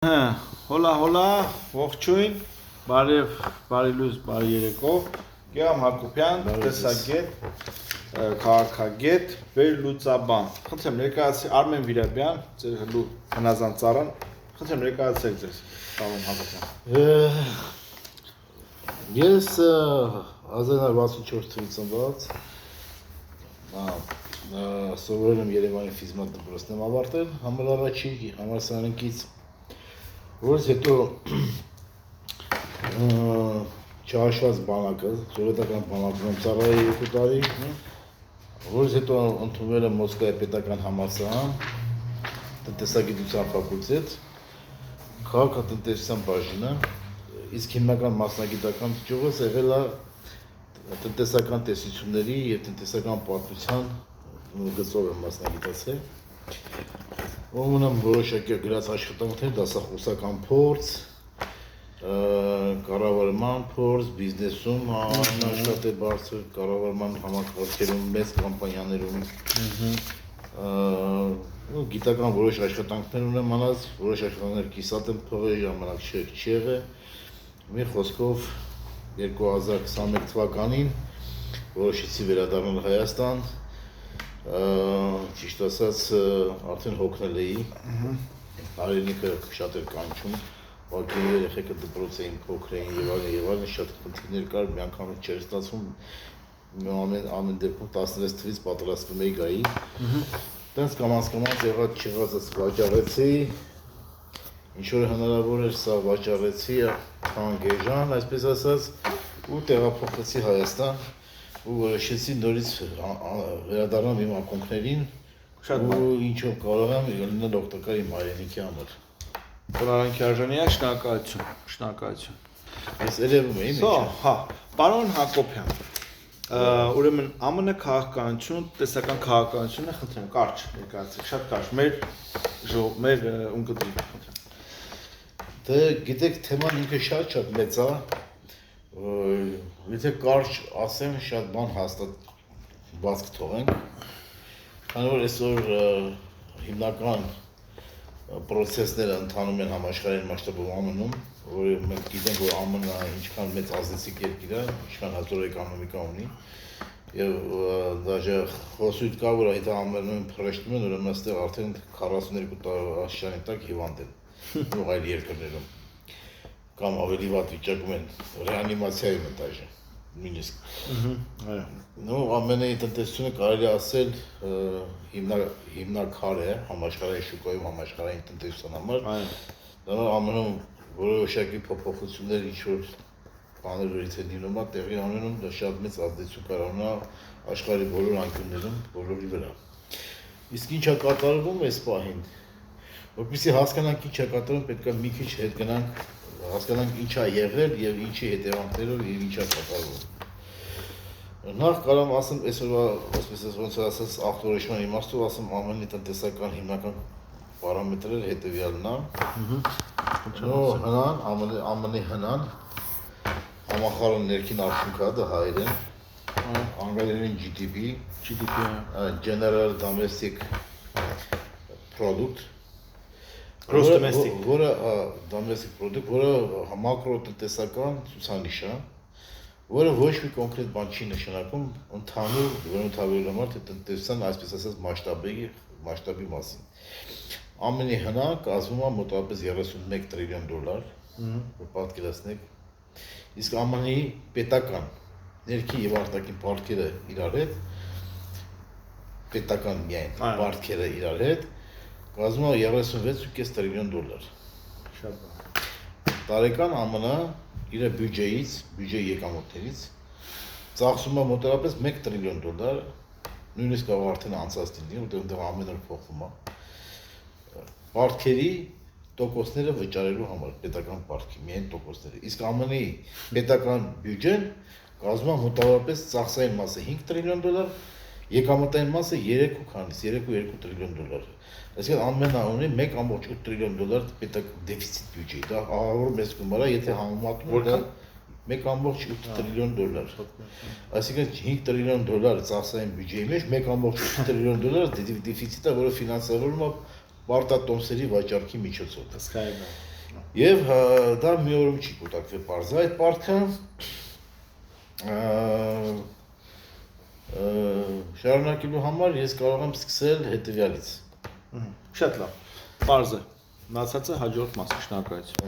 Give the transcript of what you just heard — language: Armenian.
Հոլա, ողջույն, բարի լույս, բարի երեկո, Գեամ Հակոբյան, տեսագետ, քաղաքագետ, վերլուծաբան, խնդրեմ ներկայացրեք Արմեն Վիրաբյան, ձեր հլու հնազանդ ծառան, խնդրեմ ներկայացրեք ձեզ, Արմեն Հակոբյան։ Ես 1964 թվականից ծնված, սովորել եմ Երևանի ֆիզմատ դպրոցն եմ ավարտել, համալավաչի, համալսարանքից, որից հետո չհաշված բանակը, սովետական բանակում ծառայել 2 տարի, որից հետո ընդունվել եմ Մոսկվայի պետական համալսարան, տնտեսագիտության ֆակուլտետ, քաղաքատնտեսության բաժինը, իսկ հիմնական մասնագիտական ճյուղս եղել է տնտեսական տեսությունների և տնտեսական պատմության գծով եմ մասնագիտացել, ում ունեմ որոշակի գրած աշխատանքներ, դասախոսական փորձ, կառավարման փորձ, բիզնեսում շատ է բարձր, կառավարման համակարգերում, մեծ կամպանիաներում, գիտական որոշ աշխատանքներ ունեմ անած, որոշ աշխատանքներ կիսատ եմ թողել, ժամանակ չի եղել, մի խոսքով 2021 թվականին որոշեցի վերադառնալ Հայաստան, ճիշտ ասած արդեն հոգնել էի, հայրենիքը շատ էր կանչում, ուղղակի երեխեքը դպրոց էին, փոքր էին եւ այլն, շատ խնդիրներ կար, մի անգամ չէր ստացվում, ամեն դեպքում 16 թվականից պատրաստվում էի գայի, տենց կամաց եղած չեղածս վաճառեցի, ինչ որ հնարավոր էր սա վաճառեցի, թանկեժան, այսպես ասած, ու տեղափոխվեցի Հայաստան, ու որոշեցի նորից վերադառնալ իմ ակունքներին, ու ինչով կարող եմ լինել օգտակար իմ հայրենիքի համար։ Խոնարհանքի արժանի է, շնորհակալություն։ Ես երևում եմ, հա, պարոն Հակոբյան, ուրեմն ԱՄՆ քաղաքականություն, տնտեսական քաղաքականությունը, խնդրեմ, կարճ ներկայացրեք, շատ կարճ, մեր ունկնդրի, խնդրեմ։ Դե գիտեք, թեման ինքը շատ մեծ է, եթե կարճ ասեմ, շատ բան հաստատված կթողենք, քանի որ այսօր հիմնական պրոցեսները ընթանում են համաշխարհային մասշտաբով ԱՄՆ-ում, որ մենք գիտենք, որ ԱՄՆ-ը ինչքան մեծ ազդեցիկ երկիր է, ինչքան հզոր էկոնոմիկա ունի, եւ դաժե խոսույթ կա, որ այդ ԱՄՆ-ում փռշտում են, ուրեմն այստեղ արդեն 42 տարի տակ հիվանդ են, ու այլ երկրներում, կամ ավելի վատ վիճակում են, ռեանիմացիայում են դաժե, նույնիսկ։ Նո, ամենայի տնտեսությունը կարելի ասել հիմնակար է համաշխարհային շուկայում, համաշխարհային տնտեսության համար, դա ԱՄՆ-ում որոշակի փոփոխություններ ինչ-որ բաներից են լինում, տեղի ունենում, դա շատ մեծ ազդեցություն կարող ունենա աշխարհի բոլոր անկյուններում, բոլորի վրա։ Իսկ ինչ է կատարվում այս պահին, որպեսզի հասկանանք ինչ է կատարվում, պետք է մի քիչ հետ գնանք, հասկանանք ինչ է եղել եւ ինչի հետևանքներով եւ ինչ է կատարվում։ Նախ կարող եմ ասեմ, այսօրվա, ոնց որ ասած, ախտորոշման իմաստով ասեմ, ԱՄՆ-ի տնտեսական հիմնական պարամետրերը հետևյալն է։ ԱՄՆ-ի հնան, համախառն ներքին արդյունքը, դա հայերեն, անգլերեն GDP, General Domestic Product, որը domestic product, որը մակրոտնտեսական ցուցանիշ է, որը ոչ մի կոնկրետ բան չի նշանակում ընդհանուր բնութագրելու համար, թե տնտեսության, այսպես ասած, մասշտաբի մասին։ ԱՄՆ-ի հնա կազմում է մոտավորապես $31 տրիլիոն, որ պատկերացնեք, իսկ ԱՄՆ-ի պետական ներքին եւ արտաքին պարտքերը իրար հետ, պետական միայն պարտքերը իրար հետ, կազմում է $36.5 տրիլիոն։ Շատ բան։ Տարեկան ԱՄՆ-ը իր բյուջեից, բյուջեի եկամուտներից ծախսում է մոտավորապես $1 տրիլիոն, նույնիսկ կարող արդեն անցած լինի, որտեղ ամեն օր փոխվում է։ Պարտքերի տոկոսները վճարելու համար, պետական պարտքի, միայն տոկոսները։ Իսկ ԱՄՆ-ի պետական բյուջեն կազմում է մոտավորապես ծախսային մասը $5 տրիլիոն, եկամտային մասը 3.2 տրիլիոն։ Այսինքն ԱՄՆ-ն ունի $1.8 տրիլիոն դեֆիցիտ բյուջե, դա ահավոր մեծ գումար է, եթե համեմատում դա $1.8 տրիլիոն։ Այսինքն $5 տրիլիոն ծախսային բյուջեի մեջ $1.8 տրիլիոն դեֆիցիտ է, որը ֆինանսավորվում է պարտատոմսերի վաճառքի միջոցով։ Եվ դա մի օրում չի կուտակվել բարձր այդ պարտքը շարունակելու համար ես կարող եմ սկսել հետևյալից։ Շատ լավ։ Պարզ է։ Մնացածը հաջորդ մասը շնորհակալություն։